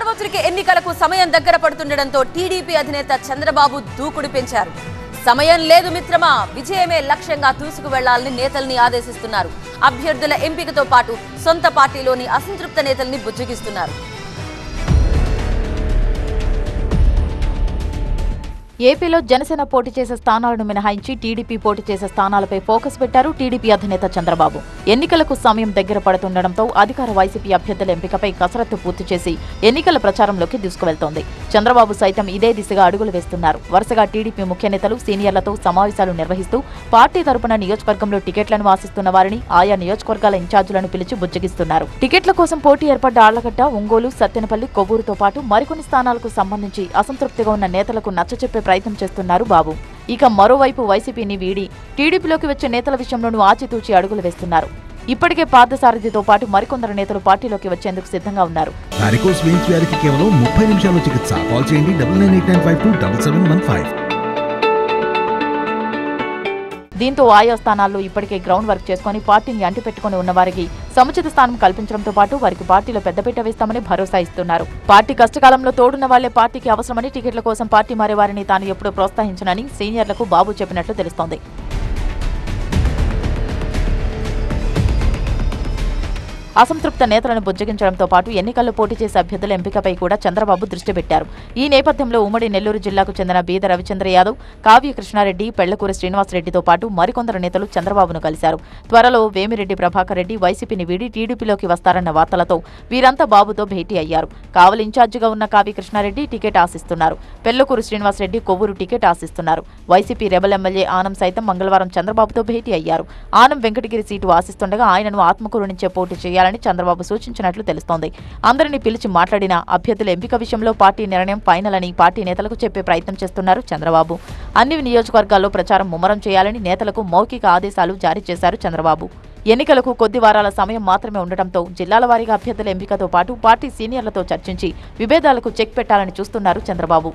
సార్వత్రిక ఎన్నికలకు సమయం దగ్గర పడుతుండటంతో టీడీపీ అధినేత చంద్రబాబు దూకుడు పెంచారు. సమయం లేదు మిత్రమా, విజయమే లక్ష్యంగా దూసుకు వెళ్లాలని నేతల్ని ఆదేశిస్తున్నారు. అభ్యర్థుల ఎంపికతో పాటు సొంత పార్టీలోని అసంతృప్త నేతల్ని బుజ్జగిస్తున్నారు. ఏపీలో జనసేన పోటీ చేసే స్థానాలను మినహాయించి టీడీపీ పోటీ చేసే స్థానాలపై ఫోకస్ పెట్టారు టీడీపీ అధినేత చంద్రబాబు. ఎన్నికలకు సమయం దగ్గర పడుతుండటంతో అధికార వైసీపీ అభ్యర్థుల ఎంపికపై కసరత్తు పూర్తి చేసి ఎన్నికల ప్రచారంలోకి దూసుకువెళ్తోంది. చంద్రబాబు సైతం ఇదే దిశగా అడుగులు వేస్తున్నారు. వరుసగా టీడీపీ ముఖ్య నేతలు సీనియర్లతో సమావేశాలు నిర్వహిస్తూ పార్టీ తరపున నియోజకవర్గంలో టికెట్లను ఆశిస్తున్న వారిని ఆయా నియోజకవర్గాల ఇన్ఛార్జీలను పిలిచి బుజ్జగిస్తున్నారు. టికెట్ల కోసం పోటీ ఏర్పడ్డ ఆళ్లగడ్డ, ఒంగోలు, సత్తెనపల్లి, కొవ్వూరుతో పాటు మరికొన్ని స్థానాలకు సంబంధించి అసంతృప్తిగా ఉన్న నేతలకు నచ్చచెప్పే ప్రయత్నం చేస్తున్నారు బాబు. ఇక మరోవైపు వైసీపీని వీడి టీడీపీలోకి వచ్చే నేతల విషయంలోనూ ఆచితూచి అడుగులు వేస్తున్నారు. ఇప్పటికే పార్థసారథితో పాటు మరికొందరు నేతలు పార్టీలోకి వచ్చేందుకు సిద్ధంగా ఉన్నారు. వారికోస్ వెయిన్స్ వ్యాధికి కేవలం 30 నిమిషాల్లో చికిత్స. కాల్ చేయండి 9989527715. దీంతో ఆయా స్థానాల్లో ఇప్పటికే గ్రౌండ్ వర్క్ చేసుకుని పార్టీని అంటిపెట్టుకుని ఉన్న వారికి సముచిత స్థానం కల్పించడంతో పాటు వారికి పార్టీలో పెద్దపీట వేస్తామని భరోసా ఇస్తున్నారు. పార్టీ కష్టకాలంలో తోడున్న వాళ్లే పార్టీకి అవసరమని, టికెట్ల కోసం పార్టీ మారే వారిని తాను ఎప్పుడూ ప్రోత్సహించనని సీనియర్లకు బాబు చెప్పినట్లు తెలుస్తోంది. అసంతృప్త నేతలను బుజ్జగించడంతో పాటు ఎన్నికల్లో పోటీ చేసే అభ్యర్థుల ఎంపికపై కూడా చంద్రబాబు దృష్టి పెట్టారు. ఈ నేపథ్యంలో ఉమ్మడి నెల్లూరు జిల్లాకు చెందిన బీద రవిచంద్ర యాదవ్, కావ్య కృష్ణారెడ్డి, పెళ్లకూరి శ్రీనివాసరెడ్డితో పాటు మరికొందరు నేతలు చంద్రబాబును కలిశారు. త్వరలో వేమిరెడ్డి ప్రభాకర్ రెడ్డి వైసీపీని వీడి టీడీపీలోకి వస్తారన్న వార్తలతో వీరంతా బాబుతో భేటీ అయ్యారు. కావలి ఇన్ఛార్జిగా ఉన్న కావ్య కృష్ణారెడ్డి టికెట్ ఆశిస్తున్నారు. పెళ్లకూరు శ్రీనివాసరెడ్డి కొవ్వూరు టికెట్ ఆశిస్తున్నారు. వైసీపీ రెబల్ ఎమ్మెల్యే ఆనం సైతం మంగళవారం చంద్రబాబుతో భేటీ అయ్యారు. ఆనం వెంకటగిరి సీటు ఆశిస్తుండగా ఆయనను ఆత్మకూరు నుంచే పోటీ చేయాలని చంద్రబాబు సూచించినట్లు తెలుస్తోంది. అందరినీ పిలిచి మాట్లాడిన అభ్యర్థుల ఎంపిక విషయంలో పార్టీ నిర్ణయం ఫైనల్ అని పార్టీ నేతలకు చెప్పే ప్రయత్నం చేస్తున్నారు చంద్రబాబు. అన్ని నియోజకవర్గాల్లో ప్రచారం ముమ్మరం చేయాలని నేతలకు మౌఖిక ఆదేశాలు జారీ చేశారు చంద్రబాబు. ఎన్నికలకు కొద్ది వారాల సమయం మాత్రమే ఉండటంతో జిల్లాల వారీగా అభ్యర్థుల ఎంపికతో పాటు పార్టీ సీనియర్లతో చర్చించి విభేదాలకు చెక్ పెట్టాలని చూస్తున్నారు చంద్రబాబు.